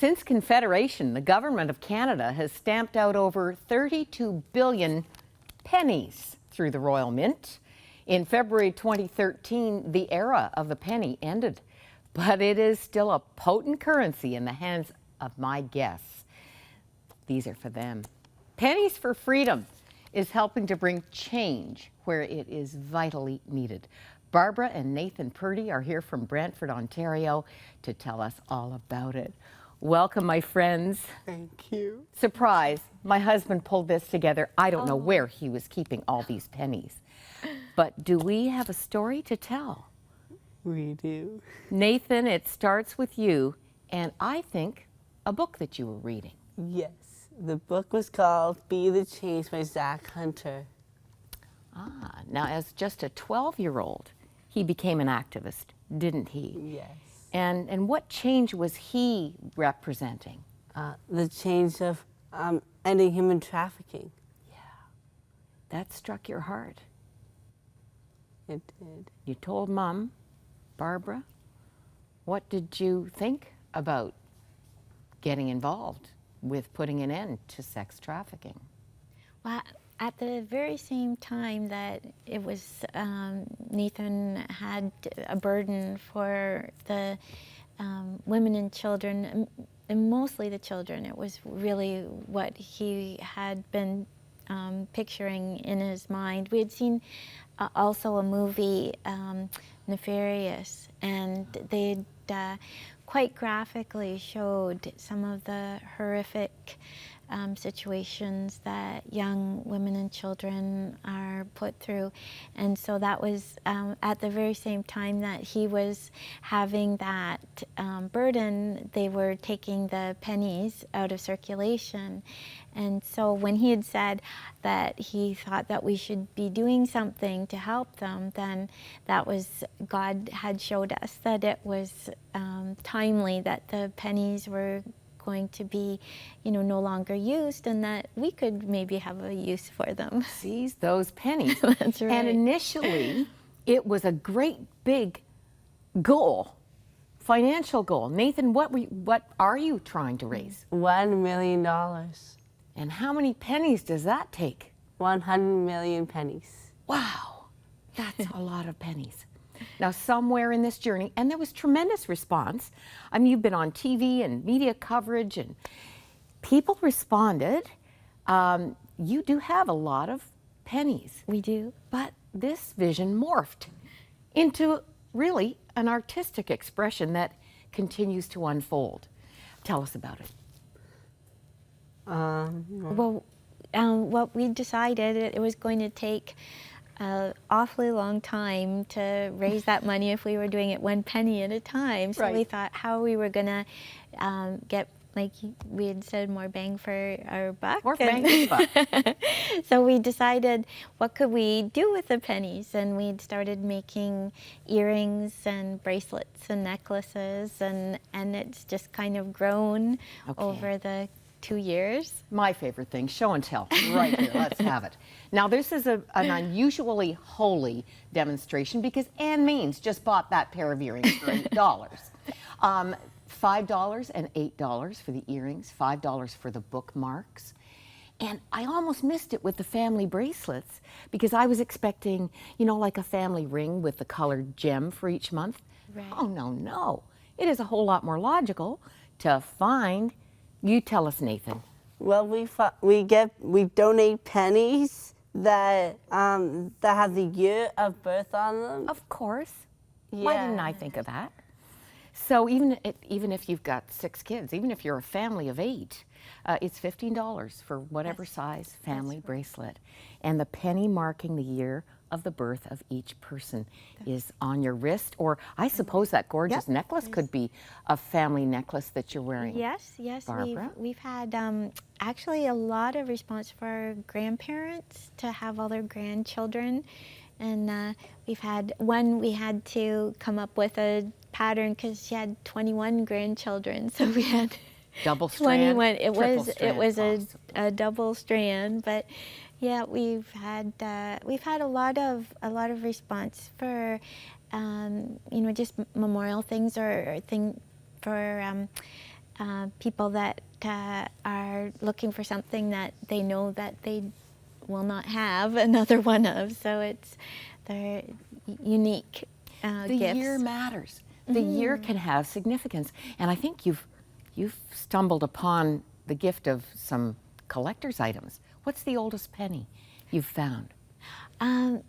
Since Confederation, the Government of Canada has stamped out over 32 billion pennies through the Royal Mint. In February 2013, the era of the penny ended, but it is still a potent currency in the hands of my guests. These are for them. Pennies for Freedom is helping to bring change where it is vitally needed. Barbara and Nathan Purdy are here from Brantford, Ontario, to tell us all about it. Welcome, my friends. Thank you. Surprise, my husband pulled this together. I don't know where he was keeping all these pennies. But do we have a story to tell? We do. Nathan, it starts with you, and I think a book that you were reading. Yes. The book was called Be the Change by Zach Hunter. Ah, now as just a 12-year-old, he became an activist, didn't he? Yes. And what change was he representing? The change of ending human trafficking. Yeah, that struck your heart. It did. You told Mom, Barbara, what did you think about getting involved with putting an end to sex trafficking? Well, at the very same time that it was, Nathan had a burden for the women and children, and mostly the children. It was really what he had been picturing in his mind. We had seen also a movie, Nefarious, and they quite graphically showed some of the horrific situations that young women and children are put through. And so that was at the very same time that he was having that burden, they were taking the pennies out of circulation. And so when he had said that he thought that we should be doing something to help them, then that was, God had showed us that it was timely that the pennies were going to be, no longer used, and that we could maybe have a use for them. Seize those pennies. That's right. And initially, it was a great big goal, financial goal. Nathan, what are you trying to raise? $1 million. And how many pennies does that take? 100 million pennies. Wow, that's a lot of pennies. Now, somewhere in this journey, and there was tremendous response. I mean, you've been on TV and media coverage, and people responded. You do have a lot of pennies. We do. But this vision morphed into really an artistic expression that continues to unfold. Tell us about it. Well, what we decided, it was going to take an awfully long time to raise that money if we were doing it one penny at a time. So we thought how we were going to get, like we had said, more bang for our buck. More bang for buck. So we decided, what could we do with the pennies? And we started making earrings and bracelets and necklaces, and it's just kind of grown over the 2 years. My favorite thing, show and tell, right here, let's have it. Now this is an unusually holy demonstration because Ann Means just bought that pair of earrings for $8. $5 and $8 for the earrings, $5 for the bookmarks. And I almost missed it with the family bracelets because I was expecting, like a family ring with the colored gem for each month. Right. Oh, no. It is a whole lot more logical to find. You tell us, Nathan. Well, we donate pennies that have the year of birth on them. Of course. Yeah. Why didn't I think of that? So even if you've got 6 kids, even if you're a family of 8, it's $15 for whatever size family bracelet. And the penny marking the year of the birth of each person is on your wrist, or I suppose that gorgeous necklace could be a family necklace that you're wearing. Yes, Barbara? we've had actually a lot of response for our grandparents to have all their grandchildren, and we had to come up with a pattern because she had 21 grandchildren, so we had double strand, 21. It was possibly. a double strand, but yeah, we've had a lot of response for just memorial things or for people that are looking for something that they know that they will not have another one of. So they're unique The gifts. year matters. The year can have significance. And I think you've stumbled upon the gift of some collector's items. What's the oldest penny you've found? I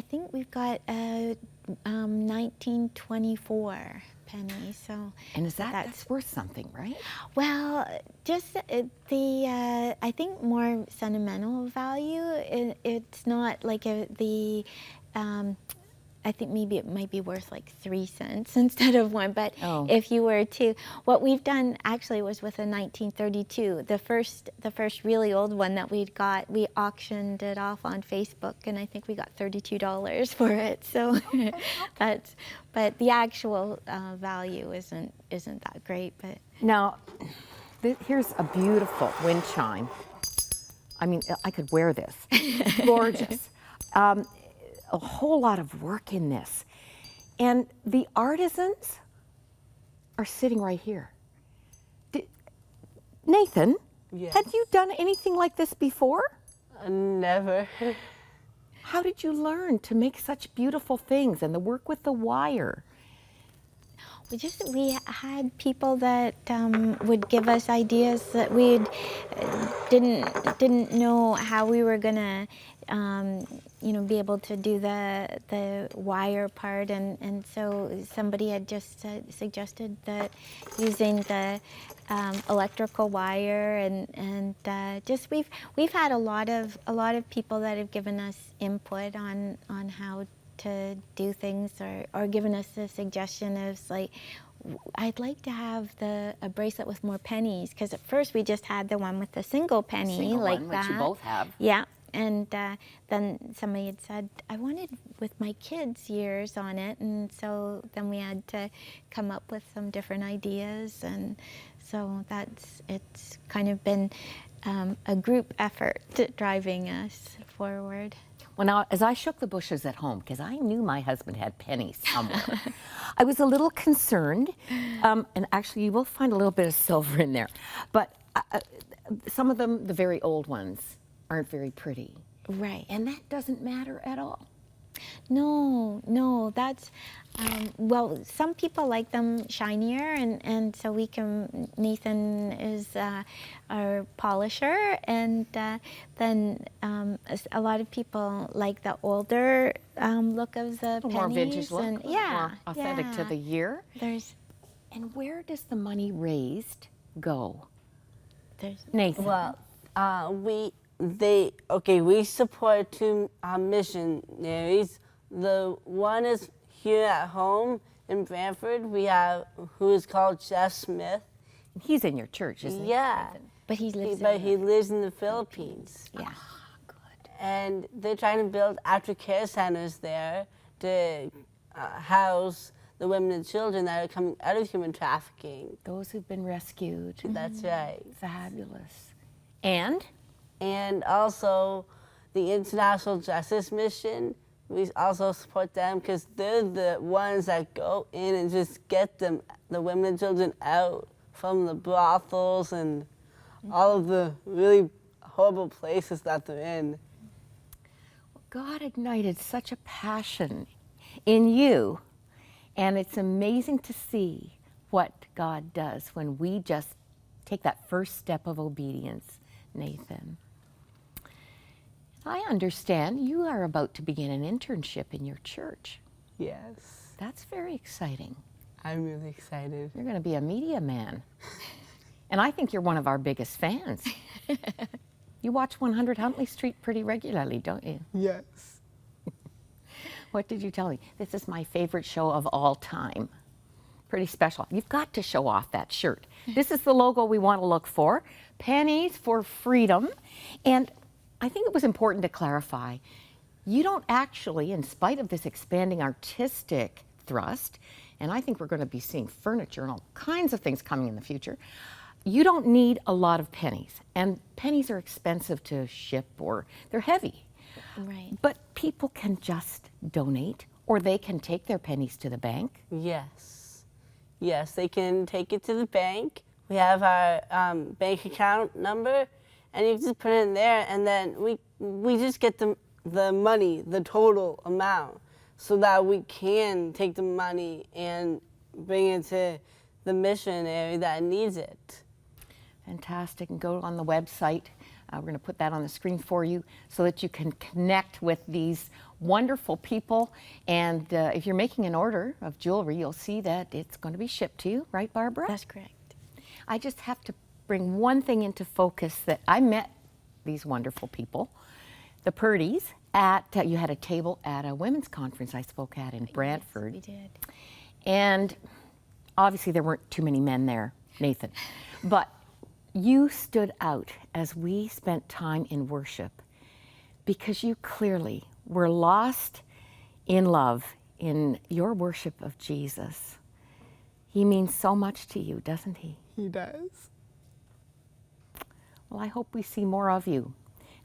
think we've got a 1924 penny. So, And is that's worth something, right? well, just I think more sentimental value. It's not like I think maybe it might be worth like 3 cents instead of 1. But Oh. if you were to, what we've done actually was with a 1932, the first really old one that we'd got, we auctioned it off on Facebook, and I think we got $32 for it. So but the actual value isn't that great. But Now, here's a beautiful wind chime. I mean, I could wear this. It's gorgeous. A whole lot of work in this. And the artisans are sitting right here. Nathan, Yes. had you done anything like this before? Never. How did you learn to make such beautiful things and the work with the wire? We had people that would give us ideas that we didn't know how we were gonna be able to do the wire part, and so somebody had just suggested that using the electrical wire, and just we've had a lot of people that have given us input on how to do things, or given us a suggestion of like, I'd like to have a bracelet with more pennies, because at first we just had the one with the single penny Single like one, that. which you both have. Yeah, and then somebody had said I wanted with my kids' years on it, and so then we had to come up with some different ideas, and so it's kind of been a group effort driving us forward. Well, now, as I shook the bushes at home, because I knew my husband had pennies somewhere, I was a little concerned. And actually, you will find a little bit of silver in there. But some of them, the very old ones, aren't very pretty. Right. And that doesn't matter at all. No, that's, well, some people like them shinier, and so Nathan is our polisher, and then a lot lot of people like the older look of the pennies. More vintage look, and, more authentic to the year. And where does the money raised go? there's Nathan. Well, we support 2 missionaries. The one is here at home in Brantford. We have who is called Jeff Smith. He's in your church, isn't he? Yeah, But he lives he lives in the Philippines. Yeah. Good. And they're trying to build aftercare centers there to house the women and children that are coming out of human trafficking. Those who've been rescued. That's right. Fabulous. And also the International Justice Mission. We also support them because they're the ones that go in and just get the women and children out from the brothels and all of the really horrible places that they're in. God ignited such a passion in you, and it's amazing to see what God does when we just take that first step of obedience, Nathan. I understand you are about to begin an internship in your church. Yes. That's very exciting. I'm really excited. You're going to be a media man. And I think you're one of our biggest fans. You watch 100 Huntley Street pretty regularly, don't you? Yes. What did you tell me? This is my favorite show of all time. Pretty special. You've got to show off that shirt. This is the logo we want to look for. Pennies for Freedom. And I think it was important to clarify, you don't actually, in spite of this expanding artistic thrust, and I think we're going to be seeing furniture and all kinds of things coming in the future, you don't need a lot of pennies. And pennies are expensive to ship, or they're heavy. Right. But people can just donate, or they can take their pennies to the bank. Yes. Yes, they can take it to the bank, we have our bank account number, and you just put it in there, and then we just get the money, the total amount, so that we can take the money and bring it to the missionary that needs it. Fantastic. And go on the website. We're going to put that on the screen for you so that you can connect with these wonderful people. And if you're making an order of jewelry, you'll see that it's going to be shipped to you, right, Barbara? That's correct. I just have to bring one thing into focus, that I met these wonderful people, the Purdys, you had a table at a women's conference I spoke at in Brantford. Yes, we did. And obviously there weren't too many men there, Nathan, but you stood out as we spent time in worship because you clearly were lost in love in your worship of Jesus. He means so much to you, doesn't he? He does. Well, I hope we see more of you.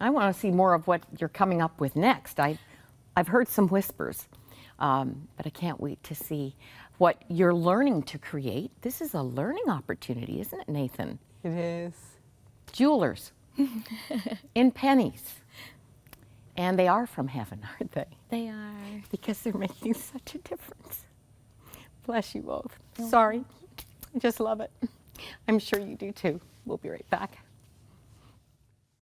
I want to see more of what you're coming up with next. I've heard some whispers, but I can't wait to see what you're learning to create. This is a learning opportunity, isn't it, Nathan? It is. Jewelers in pennies. And they are from heaven, aren't they? They are. Because they're making such a difference. Bless you both. Sorry. I just love it. I'm sure you do too. We'll be right back.